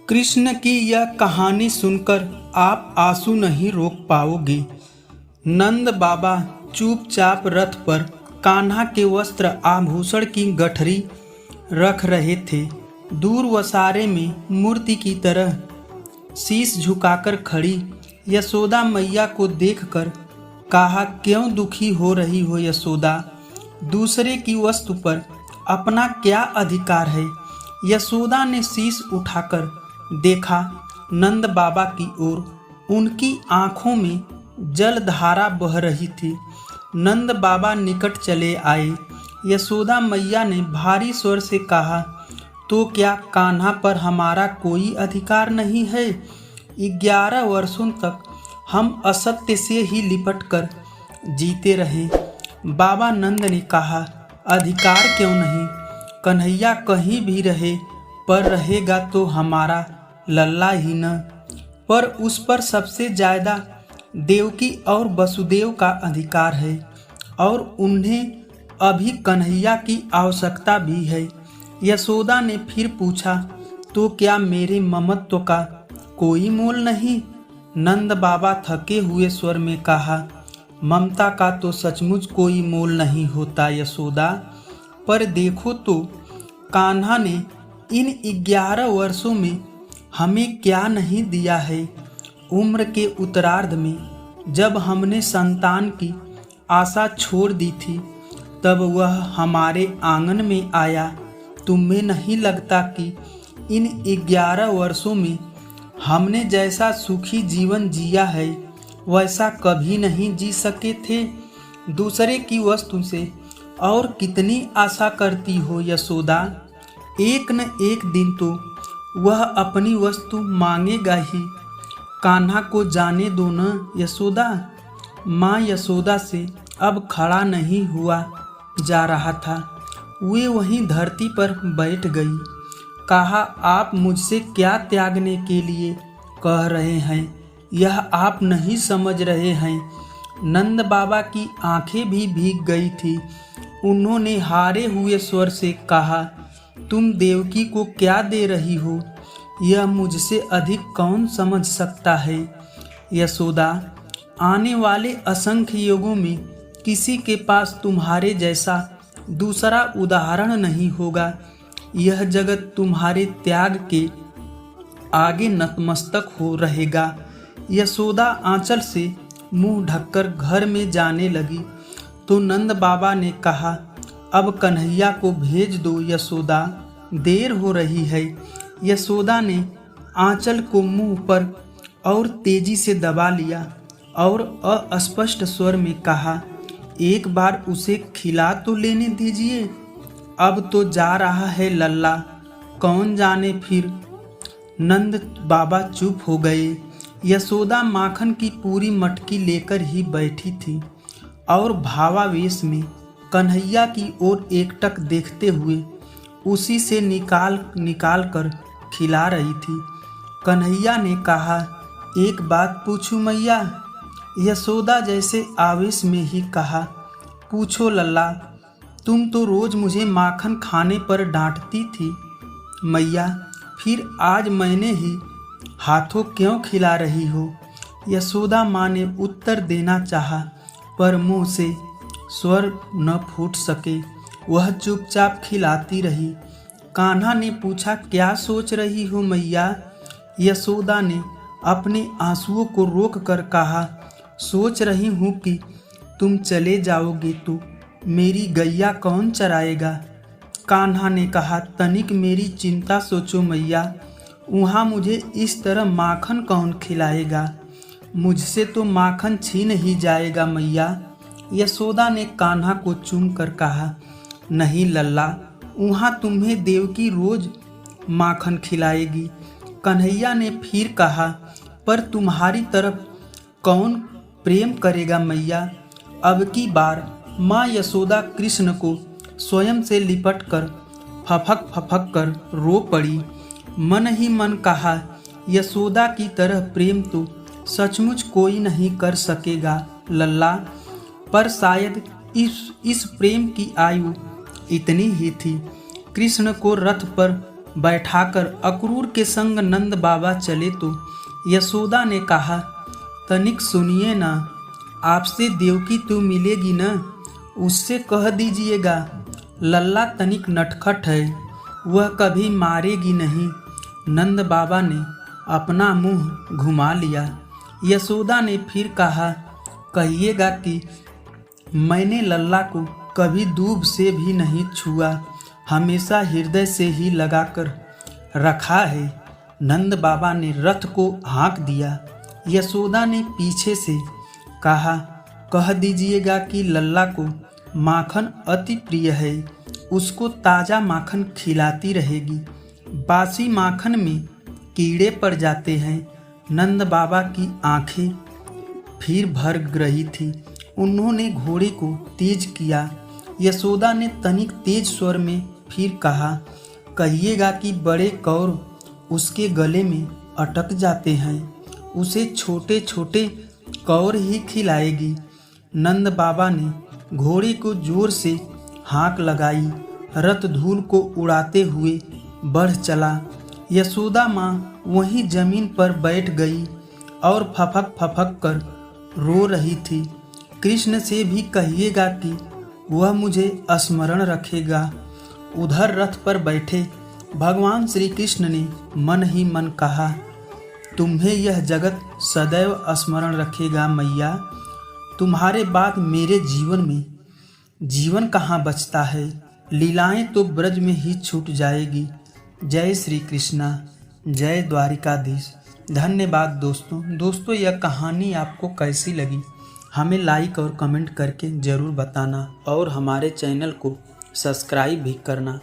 कृष्ण की यह कहानी सुनकर आप आंसू नहीं रोक पाओगे। नंद बाबा चुपचाप रथ पर कान्हा के वस्त्र आभूषण की गठरी रख रहे थे। दूर वसारे में मूर्ति की तरह शीश झुकाकर खड़ी यशोदा मैया को देखकर कहा, क्यों दुखी हो रही हो यशोदा? दूसरे की वस्तु पर अपना क्या अधिकार है? यशोदा ने शीश उठाकर देखा नंद बाबा की ओर। उनकी आंखों में जलधारा बह रही थी। नंद बाबा निकट चले आए। यशोदा मैया ने भारी स्वर से कहा, तो क्या कान्हा पर हमारा कोई अधिकार नहीं है? 11 वर्षों तक हम असत्य से ही लिपट कर जीते रहे। बाबा नंद ने कहा, अधिकार क्यों नहीं? कन्हैया कहीं भी रहे, पर रहेगा तो हमारा लल्ला ही न। पर उस पर सबसे ज़्यादा देवकी और वसुदेव का अधिकार है, और उन्हें अभी कन्हैया की आवश्यकता भी है। यशोदा ने फिर पूछा, तो क्या मेरे ममत्व का कोई मोल नहीं? नंद बाबा थके हुए स्वर में कहा, ममता का तो सचमुच कोई मोल नहीं होता यशोदा। पर देखो तो कान्हा ने इन 11 वर्षों में हमें क्या नहीं दिया है। उम्र के उत्तरार्ध में जब हमने संतान की आशा छोड़ दी थी, तब वह हमारे आंगन में आया। तुम्हें नहीं लगता कि इन 11 वर्षों में हमने जैसा सुखी जीवन जिया है, वैसा कभी नहीं जी सके थे? दूसरे की वस्तु से और कितनी आशा करती हो यशोदा? एक न एक दिन तो वह अपनी वस्तु मांगेगा ही। कान्हा को जाने दो न यशोदा। माँ यशोदा से अब खड़ा नहीं हुआ जा रहा था। वे वहीं धरती पर बैठ गई। कहा, आप मुझसे क्या त्यागने के लिए कह रहे हैं? यह आप नहीं समझ रहे हैं। नंद बाबा की आंखें भी भीग गई थी। उन्होंने हारे हुए स्वर से कहा, तुम देवकी को क्या दे रही हो, यह मुझसे अधिक कौन समझ सकता है? यशोदा, आने वाले असंख्य युगों में किसी के पास तुम्हारे जैसा दूसरा उदाहरण नहीं होगा। यह जगत तुम्हारे त्याग के आगे नतमस्तक हो रहेगा। यशोदा आंचल से मुंह ढककर घर में जाने लगी तो नंद बाबा ने कहा, अब कन्हैया को भेज दो यशोदा, देर हो रही है। यशोदा ने आंचल को मुंह पर और तेजी से दबा लिया और अस्पष्ट स्वर में कहा, एक बार उसे खिला तो लेने दीजिए। अब तो जा रहा है लल्ला, कौन जाने फिर। नंद बाबा चुप हो गए। यशोदा माखन की पूरी मटकी लेकर ही बैठी थी और भावावेश में कन्हैया की ओर एकटक देखते हुए उसी से निकाल कर खिला रही थी। कन्हैया ने कहा, एक बात पूछूं मैया? यशोदा जैसे आवेश में ही कहा, पूछो लल्ला। तुम तो रोज मुझे माखन खाने पर डांटती थी मैया, फिर आज मैंने ही हाथों क्यों खिला रही हो? यशोदा माँ ने उत्तर देना चाहा, पर मुंह से स्वर न फूट सके। वह चुपचाप खिलाती रही। कान्हा ने पूछा, क्या सोच रही हो मैया? यशोदा ने अपने आंसुओं को रोक कर कहा, सोच रही हूँ कि तुम चले जाओगे तो मेरी गैया कौन चराएगा? कान्हा ने कहा, तनिक मेरी चिंता सोचो मैया, वहाँ मुझे इस तरह माखन कौन खिलाएगा? मुझसे तो माखन छीन ही जाएगा मैया। यशोदा ने कान्हा को चूम कर कहा, नहीं लल्ला, वहाँ तुम्हें देवकी रोज माखन खिलाएगी। कन्हैया ने फिर कहा, पर तुम्हारी तरफ कौन प्रेम करेगा मैया? अब की बार माँ यशोदा कृष्ण को स्वयं से लिपट कर फफक कर रो पड़ी। मन ही मन कहा, यशोदा की तरह प्रेम तो सचमुच कोई नहीं कर सकेगा लल्ला। पर शायद इस प्रेम की आयु इतनी ही थी। कृष्ण को रथ पर बैठाकर अक्रूर के संग नंद बाबा चले तो यशोदा ने कहा, तनिक सुनिए ना, आपसे देवकी तो मिलेगी ना, उससे कह दीजिएगा लल्ला तनिक नटखट है, वह कभी मारेगी नहीं। नंद बाबा ने अपना मुंह घुमा लिया। यशोदा ने फिर कहा, कहिएगा कि मैंने लल्ला को कभी दूब से भी नहीं छुआ, हमेशा हृदय से ही लगाकर रखा है। नंद बाबा ने रथ को हाँक दिया। यशोदा ने पीछे से कहा, कह दीजिएगा कि लल्ला को माखन अति प्रिय है, उसको ताज़ा माखन खिलाती रहेगी, बासी माखन में कीड़े पड़ जाते हैं। नंद बाबा की आंखें फिर भर रही थी। उन्होंने घोड़े को तेज किया। यशोदा ने तनिक तेज स्वर में फिर कहा, कहिएगा कि बड़े कौर उसके गले में अटक जाते हैं, उसे छोटे छोटे कौर ही खिलाएगी। नंद बाबा ने घोड़े को जोर से हाँक लगाई। रथ धूल को उड़ाते हुए बढ़ चला। यशोदा माँ वहीं जमीन पर बैठ गई और फफक फफक कर रो रही थी। कृष्ण से भी कहिएगा कि वह मुझे स्मरण रखेगा। उधर रथ पर बैठे भगवान श्री कृष्ण ने मन ही मन कहा, तुम्हें यह जगत सदैव स्मरण रखेगा मैया, तुम्हारे बाद मेरे जीवन में जीवन कहाँ बचता है, लीलाएं तो ब्रज में ही छूट जाएगी। जय श्री कृष्णा, जय द्वारिकाधीश। धन्यवाद दोस्तों यह कहानी आपको कैसी लगी हमें लाइक और कमेंट करके ज़रूर बताना और हमारे चैनल को सब्सक्राइब भी करना।